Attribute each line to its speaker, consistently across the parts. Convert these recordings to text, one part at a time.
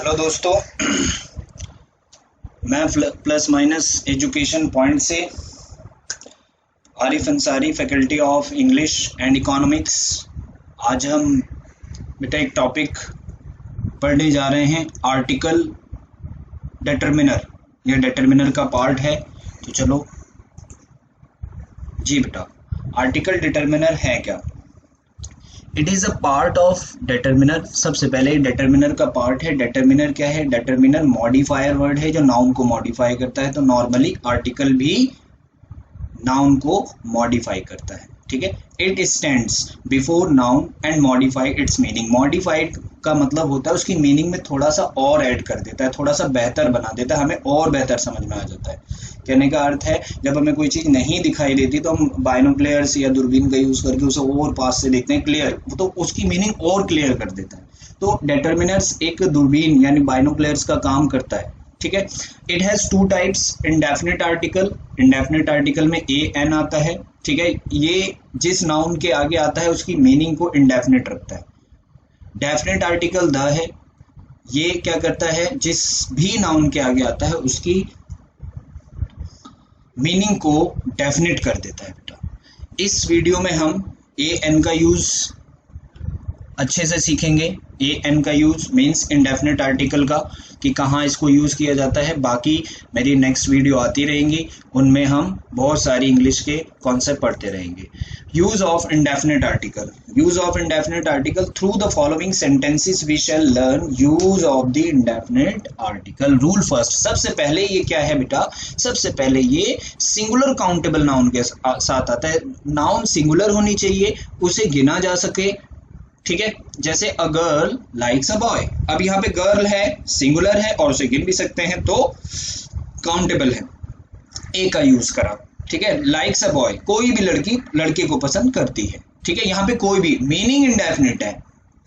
Speaker 1: Hello दोस्तों, मैं plus minus education point से Arif Ansari, faculty of English and economics. आज हम बेटा एक टॉपिक पढ़ने जा रहे हैं, आर्टिकल डिटरमिनर। यह डिटरमिनर का पार्ट है। तो चलो जी बेटा, आर्टिकल डिटरमिनर है क्या? It is a part of determiner. सबसे पहले डिटरमिनर का पार्ट है। डिटरमिनर क्या है? डिटरमिनर मॉडिफायर वर्ड है जो नाउन को मॉडिफाई करता है। तो नॉर्मली आर्टिकल भी नाउन को मॉडिफाई करता है, ठीक है। It stands before noun and modify it's meaning. Modified का मतलब होता है उसकी मीनिंग में थोड़ा सा और ऐड कर देता है, थोड़ा सा बेहतर बना देता है, हमें और बेहतर समझ में आ जाता है। कहने का अर्थ है, जब हमें कोई चीज़ नहीं दिखाई देती तो हम बाइनोक्लेयर्स या दूरबीन का यूज़ करके उसे और पास से देखते हैं क्लियर, तो उसकी मीनिंग और क्लियर कर देता है। तो डिटरमिनर्स एक दूरबीन यानी बाइनोक्लेयर्स का काम करता है, ठीक है। It has two types, indefinite article. Indefinite article में ए एन आता है, ठीक है। ये जिस नाउन के आगे आता है उसकी मीनिंग को इंडेफिनिट रखता है। डेफिनेट आर्टिकल द है, ये क्या करता है? जिस भी नाउन के आगे आता है उसकी मीनिंग को डेफिनेट कर देता है बेटा। इस वीडियो में हम ए एन का यूज अच्छे से सीखेंगे। ए एन का यूज मीन्स इंडेफिनेट आर्टिकल का, कि कहाँ इसको यूज किया जाता है। बाकी मेरी नेक्स्ट वीडियो आती रहेंगी, उनमें हम बहुत सारी इंग्लिश के कॉन्सेप्ट पढ़ते रहेंगे। Use of indefinite article. Use of indefinite article through the following sentences we shall learn use of the indefinite article. Rule first, सबसे पहले ये क्या है बेटा? सबसे पहले ये सिंगुलर काउंटेबल नाउन के साथ आता है। नाउन सिंगुलर होनी चाहिए, उसे गिना जा सके, ठीक है। जैसे a girl likes a boy. अब यहाँ पे गर्ल है, सिंगुलर है और उसे गिन भी सकते हैं, तो काउंटेबल है। ए का यूज करा, ठीक है। लाइक्स अ बॉय, कोई भी लड़की लड़के को पसंद करती है, ठीक है। यहाँ पे कोई भी, मीनिंग इंडेफिनिट है।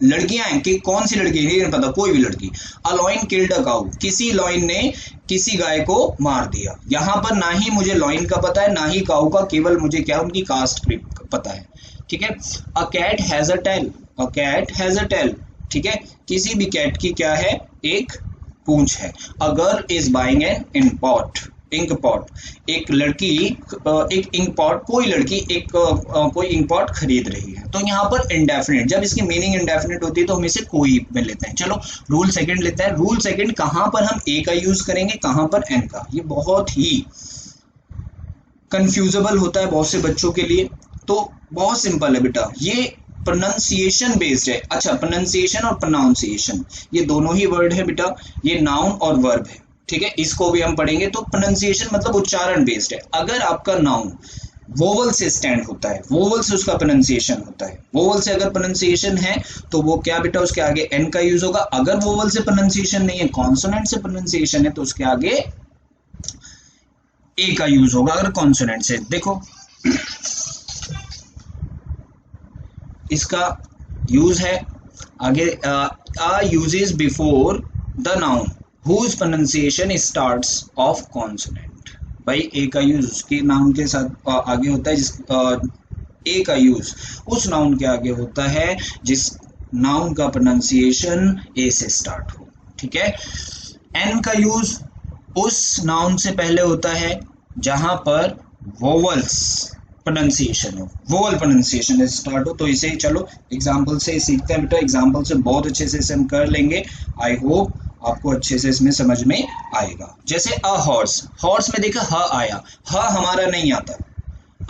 Speaker 1: लड़कियां हैं कि कौन सी लड़की नहीं पता, कोई भी लड़की। अ लॉइन किल्ड अ काउ, किसी लॉइन ने किसी गाय को मार दिया। यहाँ पर ना ही मुझे लॉइन का पता है ना ही काउ का, केवल मुझे क्या उनकी कास्ट पता है, ठीक है। A cat has a tail, a cat has a tail, ठीक है। किसी भी कैट की क्या है? एक पूंछ है। A girl is buying an ink pot, एक लड़की एक इंक पॉट, कोई लड़की एक कोई इंक पॉट खरीद रही है। तो यहाँ पर इंडेफिनिट, जब इसकी मीनिंग इंडेफिनिट होती है तो हम इसे कोई में लेते हैं। चलो रूल सेकंड लेते हैं। रूल सेकंड, कहाँ पर हम ए का यूज करेंगे, कहाँ पर एन का। ये बहुत ही कंफ्यूजेबल होता है बहुत से बच्चों के लिए। तो बहुत सिंपल है बेटा, ये प्रोनाउंसिएशन बेस्ड है। अच्छा, प्रोनाउंसिएशन और प्रोनाउंसिएशन ये दोनों ही वर्ड है बेटा, ये नाउन और वर्ब है, ठीक है। इसको भी हम पढ़ेंगे। तो प्रोनाउंसिएशन मतलब उच्चारण बेस्ड है। अगर आपका नाउन वोवल से स्टैंड होता है, वोवल से उसका प्रोनाउंसिएशन होता है। वोवल से अगर प्रोनाउंसिएशन है तो वो क्या बेटा, उसके आगे एन का यूज होगा। अगर वोवल से प्रोनाउंसिएशन नहीं है, कॉन्सोनेंट से प्रोनाउंसिएशन है, तो उसके आगे ए का यूज होगा। अगर कॉन्सोनेंट से, देखो इसका यूज है आगे, a uses before the noun whose pronunciation starts of consonant. भाई ए का यूज उसके नाउन के साथ आगे होता है, जिस ए का यूज उस नाउन के आगे होता है जिस नाउन का प्रोनाउंसिएशन ए से स्टार्ट हो, ठीक है। एन का यूज उस नाउन से पहले होता है जहां पर वोवल्स प्रोनाउंसिएशन हो, वोवल प्रोनाउंसिएशन स्टार्ट हो। तो इसे चलो एग्जांपल से सीखते हैं बेटा। एग्जांपल से बहुत अच्छे से इसे हम कर लेंगे। आई होप आपको अच्छे से इसमें समझ में आएगा। जैसे अ हॉर्स, हॉर्स में देखा ह आया, ह हमारा नहीं आता।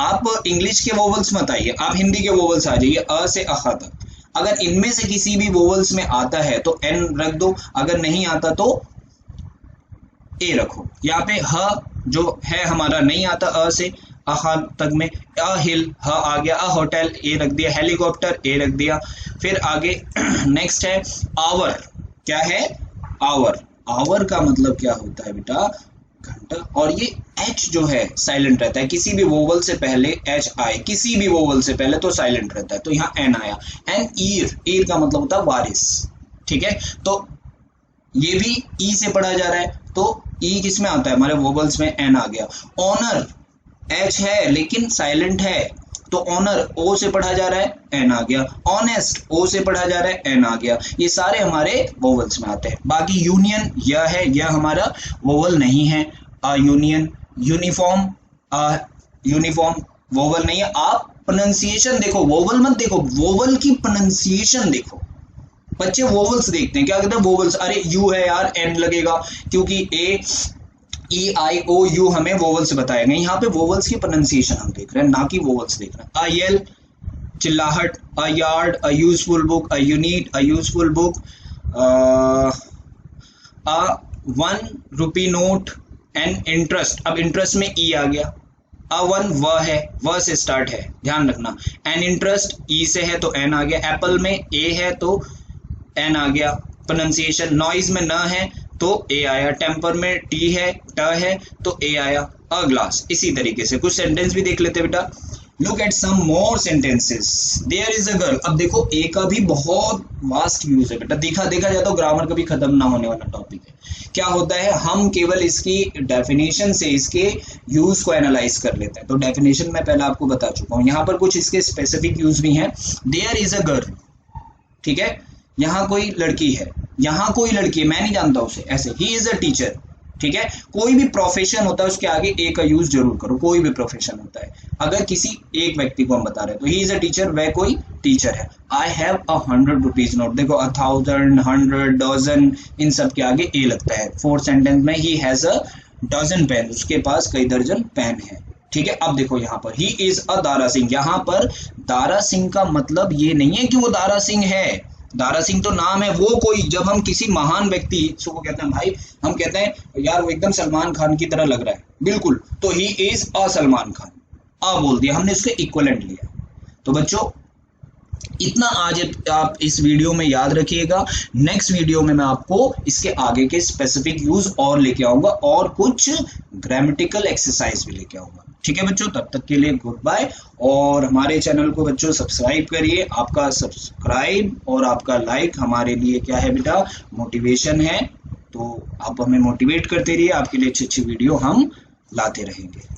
Speaker 1: आप इंग्लिश के वोवल्स मत आइए, आप हिंदी के वोवल्स आ जाइए, अ से अह तक। अगर इनमें से किसी भी वोवल्स में आता है तो एन रख दो, अगर नहीं आता तो ए रखो। यहाँ पे ह जो है हमारा नहीं आता, अ से अह तक में। अ हिल, ह आ गया। अ होटल, ए रख दिया। हेलीकॉप्टर, ए रख दिया। फिर आगे नेक्स्ट है आवर। क्या है? आवर। आवर का मतलब क्या होता है बेटा? घंटा। और ये एच जो है साइलेंट रहता है, किसी भी वोवल से पहले एच आए, किसी भी वोवल से पहले तो साइलेंट रहता है। तो यहाँ एन आया। एन ईर, ईर का मतलब होता है वारिस, ठीक है। तो ये भी ई से पढ़ा जा रहा है, तो ई किस में आता है? हमारे वोवल्स में एन आ गया। ऑनर, एच है लेकिन साइलेंट है, तो ऑनर ओ से पढ़ा जा रहा है, एन आ गया। ऑनेस्ट ओ से पढ़ा जा रहा है, एन आ गया। ये सारे हमारे वोवल्स में आते हैं। बाकी यूनियन यह है, यह हमारा वोवल नहीं है। यूनियन, यूनिफॉर्म, यूनिफॉर्म वोवल नहीं है। आप प्रोनाउंसिएशन देखो, वोवल मत देखो, वोवल की प्रोनाउंसिएशन देखो। बच्चे वोवल्स देखते हैं, क्या कहते हैं वोवल्स, अरे यू है यार एन लगेगा, क्योंकि ए ई आई ओ यू हमें वोवल्स बताएंगे। यहाँ पे वोवल्स की प्रोनाउंसिएशन हम देख रहे हैं, ना कि वोवल्स देख रहे हैं। आई एल चिल्लाहट, a yard, a useful book, a unit, a useful book, a 1 rupee note, an interest. अब इंटरेस्ट में ई आ गया। वन व है, व से स्टार्ट है, ध्यान रखना। एन इंटरेस्ट ई से है तो एन आ गया। एप्पल में ए है तो एन आ गया। प्रोनाउंसिएशन, नॉइज में न है तो ए आया। टेम्पर में टी है, ट है तो ए आया। A glass. इसी तरीके से कुछ सेंटेंस भी देख लेते बेटा। Look at some more sentences. There is a girl. अब देखो ए का भी बहुत वास्ट यूज है बेटा, देखा जाए तो ग्रामर कभी खत्म ना होने वाला टॉपिक है। क्या होता है, हम केवल इसकी डेफिनेशन से इसके यूज को एनालाइज कर लेते हैं। तो डेफिनेशन मैं पहले आपको बता चुका हूं, यहाँ पर कुछ इसके स्पेसिफिक यूज भी हैं। देयर इज अ गर्ल, ठीक है, यहाँ कोई लड़की है, यहाँ कोई लड़की है, मैं नहीं जानता उसे, ऐसे। ही इज अ टीचर, ठीक है। कोई भी प्रोफेशन होता है उसके आगे ए का यूज जरूर करो, कोई भी प्रोफेशन होता है। अगर किसी एक व्यक्ति को हम बता रहे हैं तो ही इज अ टीचर, वह कोई टीचर है। आई हैव 100 रुपीज नोट, देखो 1000, 100, डजन, इन सब के आगे ए लगता है। 4th सेंटेंस में ही हैज अ डजन पेन, उसके पास कई दर्जन पेन है, ठीक है। अब देखो यहाँ पर ही इज अ दारा सिंह, यहाँ पर दारा सिंह का मतलब ये नहीं है कि वो दारा सिंह है, दारा सिंह तो नाम है। वो कोई, जब हम किसी महान व्यक्ति को कहते हैं भाई, हम कहते हैं यार वो एकदम सलमान खान की तरह लग रहा है, बिल्कुल, तो he is a Salman Khan, a बोल दिया हमने, उसके इक्विवेलेंट लिया। तो बच्चों इतना आज आप इस वीडियो में याद रखिएगा। नेक्स्ट वीडियो में मैं आपको इसके आगे के स्पेसिफिक यूज और लेके आऊंगा और कुछ ग्रामेटिकल एक्सरसाइज भी लेके आऊंगा, ठीक है बच्चों। तब तक के लिए गुड बाय। और हमारे चैनल को बच्चों सब्सक्राइब करिए। आपका सब्सक्राइब और आपका लाइक हमारे लिए क्या है बेटा, मोटिवेशन है। तो आप हमें मोटिवेट करते रहिए, आपके लिए अच्छी अच्छी वीडियो हम लाते रहेंगे।